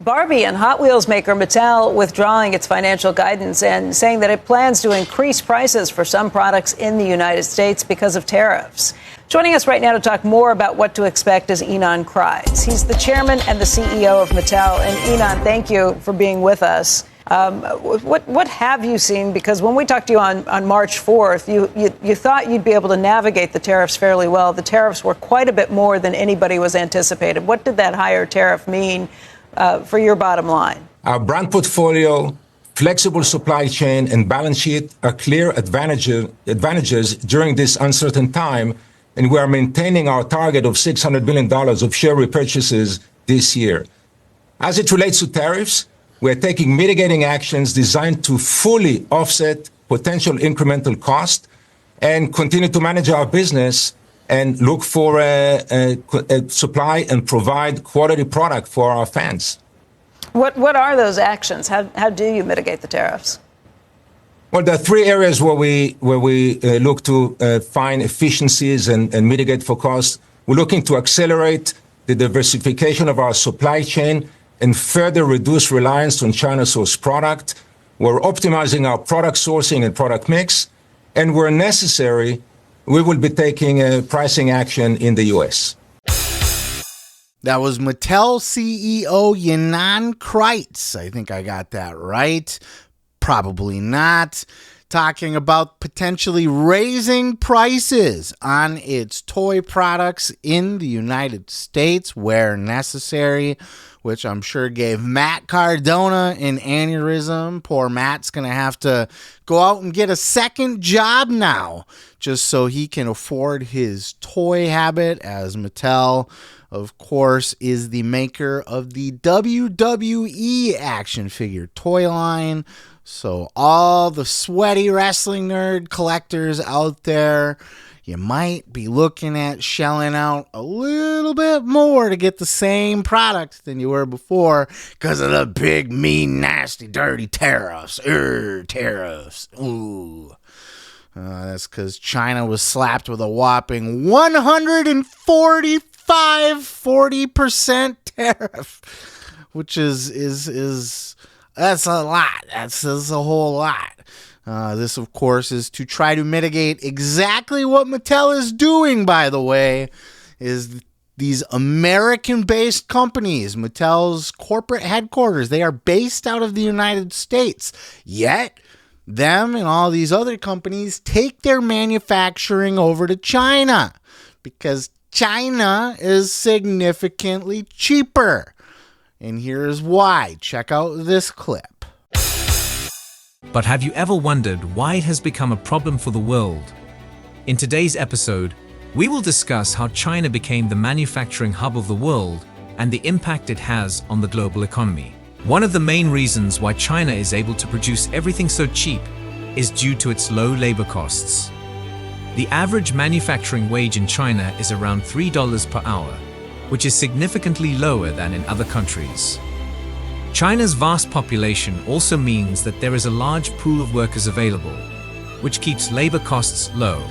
Barbie and Hot Wheels maker Mattel withdrawing its financial guidance and saying that it plans to increase prices for some products in the United States because of tariffs. Joining us right now to talk more about what to expect is Ynon Kreiz. He's the chairman and the CEO of Mattel. And Ynon, thank you for being with us. What have you seen? Because when we talked to you on March 4th, you thought you'd be able to navigate the tariffs fairly well. The tariffs were quite a bit more than anybody was anticipated. What did that higher tariff mean for your bottom line? Our brand portfolio, flexible supply chain, and balance sheet are clear advantages during this uncertain time, and we are maintaining our target of $600 billion of share repurchases this year. As it relates to tariffs, we are taking mitigating actions designed to fully offset potential incremental cost and continue to manage our business and look for a supply and provide quality product for our fans. What are those actions? How do you mitigate the tariffs? Well, there are three areas where we look to find efficiencies and mitigate for cost. We're looking to accelerate the diversification of our supply chain and further reduce reliance on China-sourced product. We're optimizing our product sourcing and product mix, and where necessary, we will be taking a pricing action in the U.S. That was Mattel CEO Ynon Kreiz. I think I got that right. Probably not. Talking about potentially raising prices on its toy products in the United States where necessary, which I'm sure gave Matt Cardona an aneurysm. Poor Matt's going to have to go out and get a second job now just so he can afford his toy habit, as Mattel, of course, is the maker of the WWE action figure toy line. So all the sweaty wrestling nerd collectors out there, you might be looking at shelling out a little bit more to get the same product than you were before because of the big, mean, nasty, dirty tariffs. Tariffs. Ooh. That's because China was slapped with a whopping 40% tariff, which is that's a lot. That's a whole lot. This, of course, is to try to mitigate exactly what Mattel is doing, by the way, is these American-based companies, Mattel's corporate headquarters, they are based out of the United States. Yet, them and all these other companies take their manufacturing over to China because China is significantly cheaper. And here's why. Check out this clip. But have you ever wondered why it has become a problem for the world? In today's episode, we will discuss how China became the manufacturing hub of the world and the impact it has on the global economy. One of the main reasons why China is able to produce everything so cheap is due to its low labor costs. The average manufacturing wage in China is around $3 per hour, which is significantly lower than in other countries. China's vast population also means that there is a large pool of workers available, which keeps labor costs low.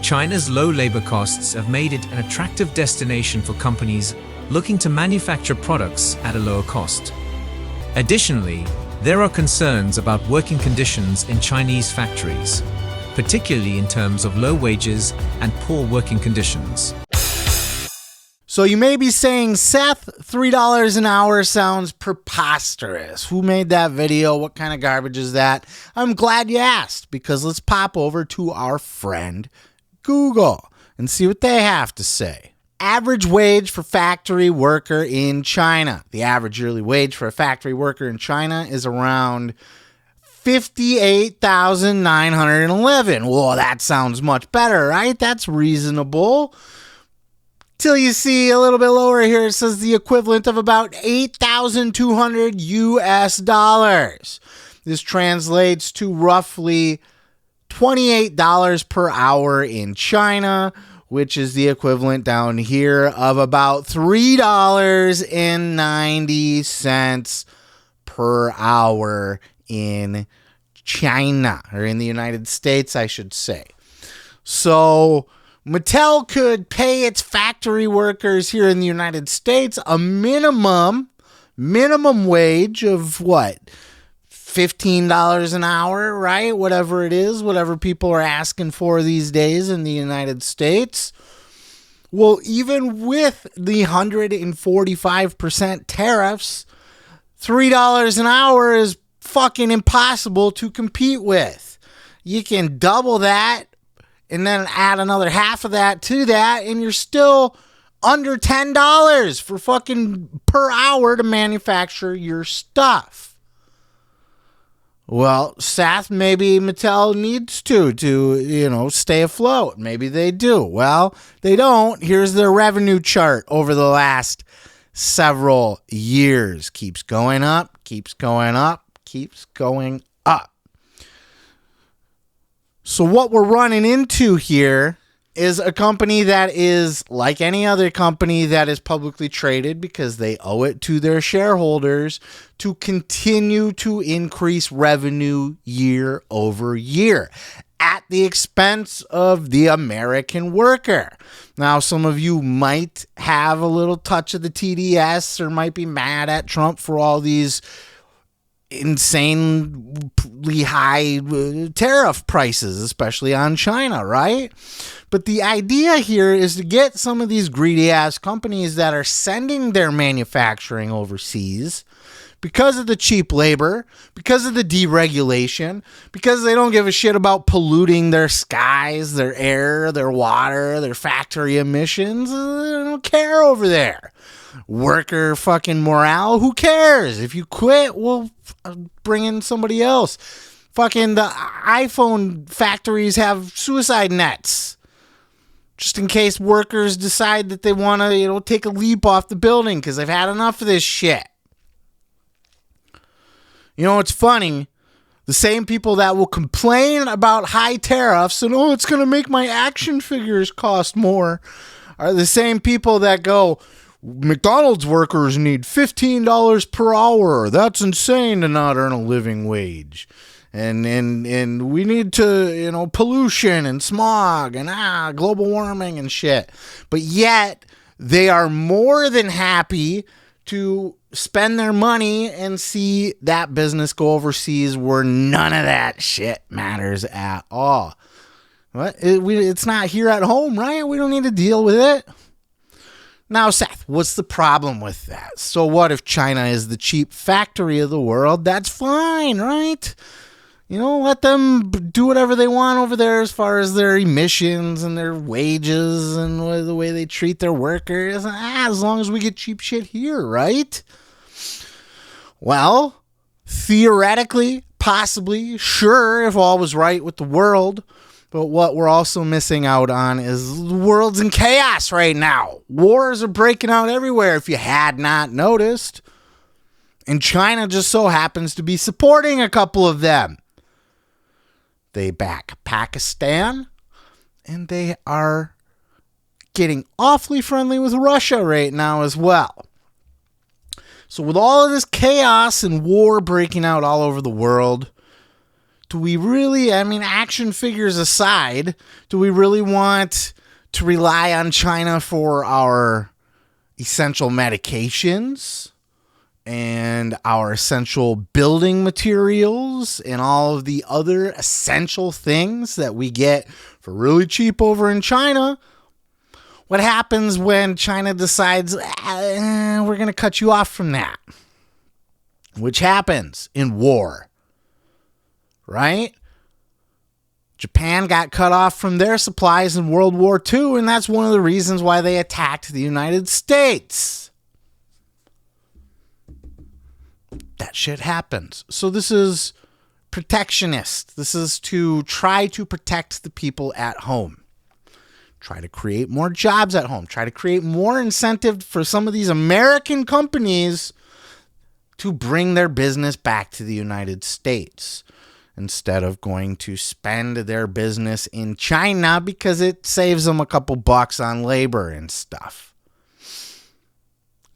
China's low labor costs have made it an attractive destination for companies looking to manufacture products at a lower cost. Additionally, there are concerns about working conditions in Chinese factories, particularly in terms of low wages and poor working conditions. So you may be saying, Seth, $3 an hour sounds preposterous. Who made that video? What kind of garbage is that? I'm glad you asked, because let's pop over to our friend Google and see what they have to say. Average wage for factory worker in China. The average yearly wage for a factory worker in China is around $58,911. Well, that sounds much better, right? That's reasonable. Till you see a little bit lower here, it says the equivalent of about $8,200 US. This translates to roughly $28 per hour in China, which is the equivalent down here of about $3.90 per hour in China, or in the United States, I should say. So Mattel could pay its factory workers here in the United States a minimum minimum wage of what? $15 an hour, right? Whatever it is, whatever people are asking for these days in the United States. Well, even with the 145% tariffs, $3 an hour is fucking impossible to compete with. You can double that and then add another half of that to that, and you're still under $10 for fucking per hour to manufacture your stuff. Well, Seth, maybe Mattel needs to stay afloat. Maybe they do. Well, they don't. Here's their revenue chart over the last several years. Keeps going up, keeps going up, keeps going up. So what we're running into here is a company that is like any other company that is publicly traded because they owe it to their shareholders to continue to increase revenue year over year at the expense of the American worker. Now, some of you might have a little touch of the TDS or might be mad at Trump for all these insanely high tariff prices, especially on China, right? But the idea here is to get some of these greedy ass companies that are sending their manufacturing overseas because of the cheap labor, because of the deregulation, because they don't give a shit about polluting their skies, their air, their water, their factory emissions. They don't care over there. Worker fucking morale, who cares? If you quit, we'll bring in somebody else. Fucking the iPhone factories have suicide nets just in case workers decide that they want to, take a leap off the building because they've had enough of this shit. It's funny. The same people that will complain about high tariffs and, it's going to make my action figures cost more are the same people that go, McDonald's workers need $15 per hour. That's insane to not earn a living wage. And we need to, pollution and smog and global warming and shit. But yet they are more than happy to spend their money and see that business go overseas where none of that shit matters at all. What? It's not here at home, right? We don't need to deal with it. Now, Seth, what's the problem with that? So what if China is the cheap factory of the world? That's fine, right? Let them do whatever they want over there as far as their emissions and their wages and the way they treat their workers. As long as we get cheap shit here, right? Well, theoretically, possibly, sure, if all was right with the world. But what we're also missing out on is the world's in chaos right now. Wars are breaking out everywhere, if you had not noticed. And China just so happens to be supporting a couple of them. They back Pakistan, and they are getting awfully friendly with Russia right now as well. So with all of this chaos and war breaking out all over the world, do we really, action figures aside, do we really want to rely on China for our essential medications and our essential building materials and all of the other essential things that we get for really cheap over in China? What happens when China decides, we're going to cut you off from that? Which happens in war. Right? Japan got cut off from their supplies in World War II, and that's one of the reasons why they attacked the United States. That shit happens. So this is protectionist. This is to try to protect the people at home. Try to create more jobs at home. Try to create more incentive for some of these American companies to bring their business back to the United States, instead of going to spend their business in China because it saves them a couple bucks on labor and stuff.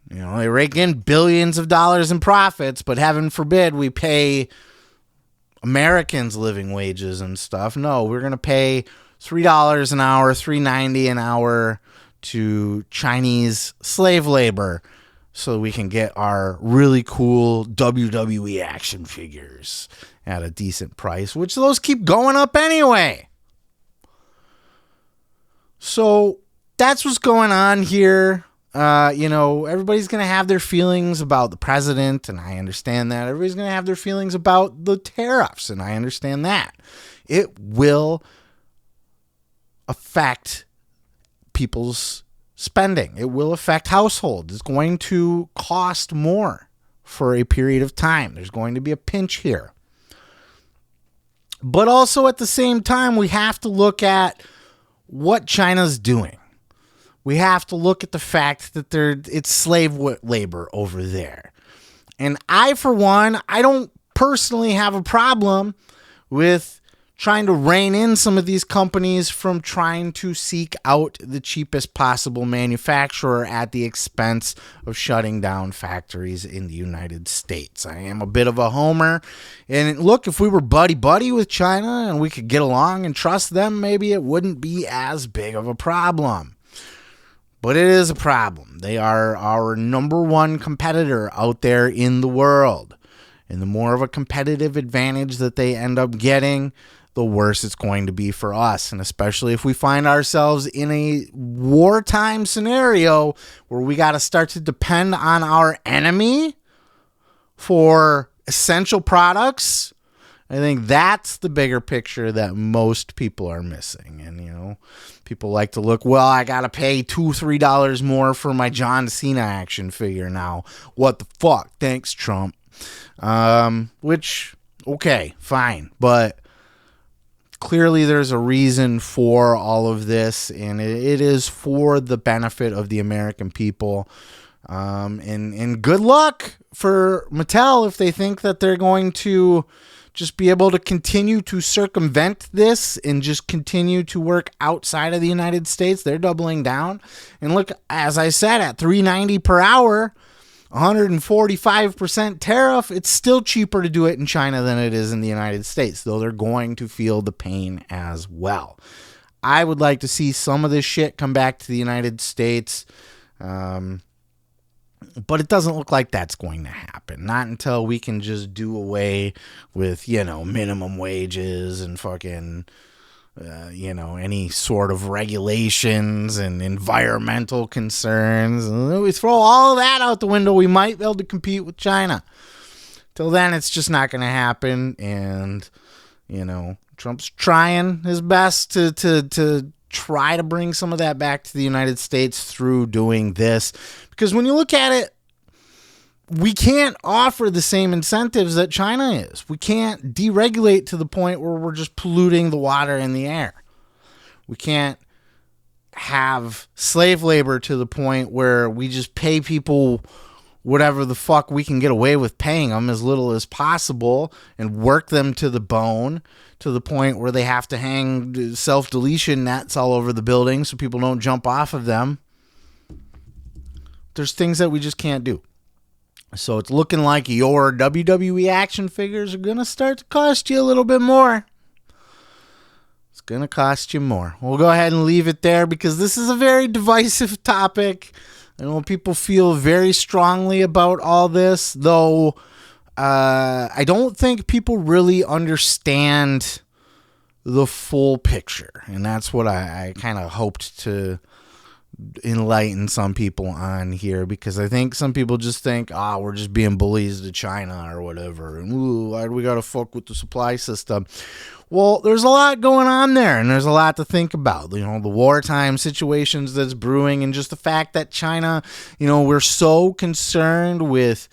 They rake in billions of dollars in profits, but heaven forbid we pay Americans living wages and stuff. No, we're going to pay $3 an hour, $3.90 an hour to Chinese slave labor so we can get our really cool WWE action figures at a decent price, which those keep going up anyway. So that's what's going on here. Everybody's going to have their feelings about the president, and I understand that. Everybody's going to have their feelings about the tariffs, and I understand that. It will affect people's spending. It will affect households. It's going to cost more for a period of time. There's going to be a pinch here. But also at the same time, we have to look at what China's doing. We have to look at the fact that it's slave labor over there. And for one, I don't personally have a problem with trying to rein in some of these companies from trying to seek out the cheapest possible manufacturer at the expense of shutting down factories in the United States. I am a bit of a homer. And look, if we were buddy-buddy with China and we could get along and trust them, maybe it wouldn't be as big of a problem. But it is a problem. They are our number one competitor out there in the world. And the more of a competitive advantage that they end up getting, the worse it's going to be for us. And especially if we find ourselves in a wartime scenario where we got to start to depend on our enemy for essential products, I think that's the bigger picture that most people are missing. And, people like to look, well, I got to pay $2-3 more for my John Cena action figure now. What the fuck? Thanks, Trump. Which, okay, fine. But clearly there's a reason for all of this, and it is for the benefit of the American people. And good luck for Mattel if they think that they're going to just be able to continue to circumvent this and just continue to work outside of the United States. They're doubling down. And look, as I said, at $3.90 per hour, 145% tariff, it's still cheaper to do it in China than it is in the United States, though they're going to feel the pain as well. I would like to see some of this shit come back to the United States, but it doesn't look like that's going to happen. Not until we can just do away with, minimum wages and fucking, any sort of regulations and environmental concerns. And we throw all of that out the window, we might be able to compete with China. Till then, it's just not going to happen. And, Trump's trying his best to try to bring some of that back to the United States through doing this. Because when you look at it, we can't offer the same incentives that China is. We can't deregulate to the point where we're just polluting the water and the air. We can't have slave labor to the point where we just pay people whatever the fuck we can get away with paying them, as little as possible, and work them to the bone to the point where they have to hang self-deletion nets all over the building so people don't jump off of them. There's things that we just can't do. So it's looking like your WWE action figures are going to start to cost you a little bit more. It's going to cost you more. We'll go ahead and leave it there because this is a very divisive topic. I know people feel very strongly about all this, though I don't think people really understand the full picture. And that's what I kind of hoped to enlighten some people on here, because I think some people just think, we're just being bullies to China or whatever, and why do we gotta fuck with the supply system? Well, there's a lot going on there, and there's a lot to think about. The wartime situations that's brewing, and just the fact that China, we're so concerned with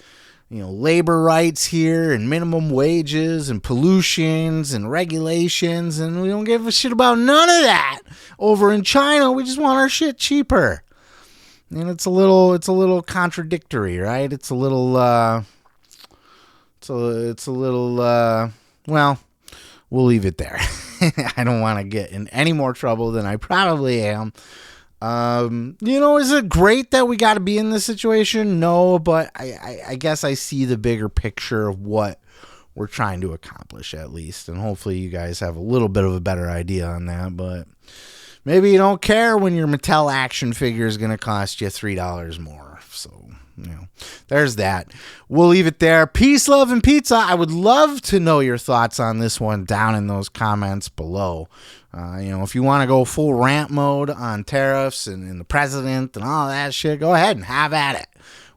labor rights here and minimum wages and pollutions and regulations, and we don't give a shit about none of that over in China. We just want our shit cheaper. And it's a little contradictory, right? It's a little well, we'll leave it there. I don't want to get in any more trouble than I probably am. Is it great that we got to be in this situation? No, but I guess I see the bigger picture of what we're trying to accomplish, at least. And hopefully you guys have a little bit of a better idea on that. But maybe you don't care when your Mattel action figure is going to cost you $3 more. So there's that. We'll leave it there. Peace, love, and pizza. I would love to know your thoughts on this one down in those comments below. If you want to go full rant mode on tariffs and the president and all that shit, go ahead and have at it.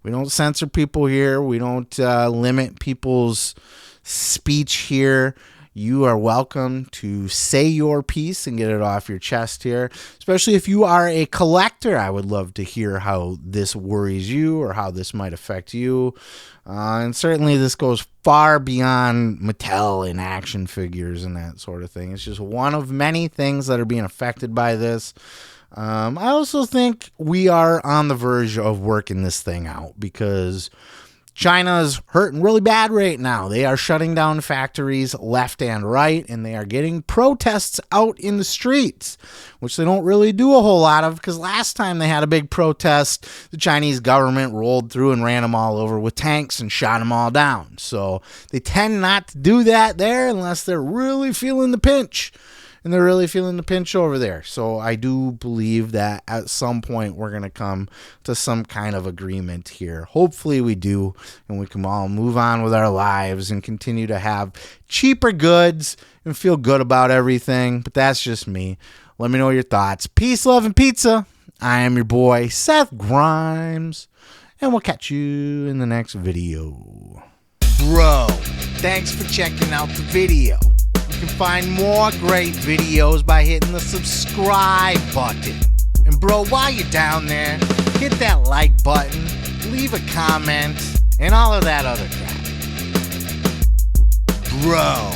We don't censor people here. We don't limit people's speech here. You are welcome to say your piece and get it off your chest here, especially if you are a collector. I would love to hear how this worries you or how this might affect you. And certainly this goes far beyond Mattel and action figures and that sort of thing. It's just one of many things that are being affected by this. I also think we are on the verge of working this thing out because China's hurting really bad right now. They are shutting down factories left and right, and they are getting protests out in the streets, which they don't really do a whole lot of because last time they had a big protest, the Chinese government rolled through and ran them all over with tanks and shot them all down. So they tend not to do that there unless they're really feeling the pinch. And they're really feeling the pinch over there. So I do believe that at some point we're going to come to some kind of agreement here. Hopefully we do, and we can all move on with our lives and continue to have cheaper goods and feel good about everything. But that's just me. Let me know your thoughts. Peace, love, and pizza. I am your boy, Seth Grimes, and we'll catch you in the next video. Bro, thanks for checking out the video. You can find more great videos by hitting the subscribe button. And bro, while you're down there, hit that like button, leave a comment, and all of that other crap. Bro.